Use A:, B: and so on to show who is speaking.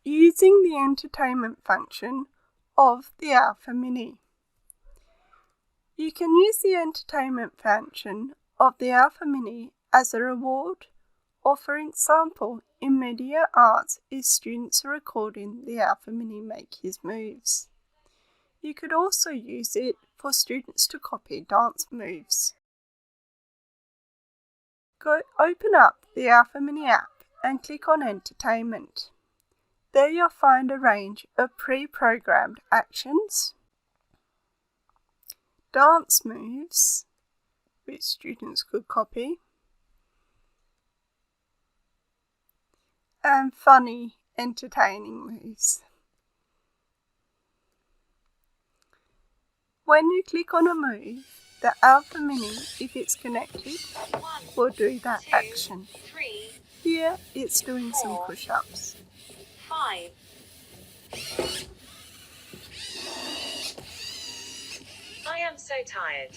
A: using the entertainment function of the Alpha Mini. You can use the entertainment function of the Alpha Mini as a reward, or for example, in media arts if students are recording the Alpha Mini make his moves. You could also use it for students to copy dance moves. Open up the Alpha Mini app and click on Entertainment. There you'll find a range of pre-programmed actions, dance moves, which students could copy, and funny, entertaining moves. When you click on a move, the Alpha Mini, if it's connected, will do that action. Here it's doing some push-ups.
B: 5. I am so tired.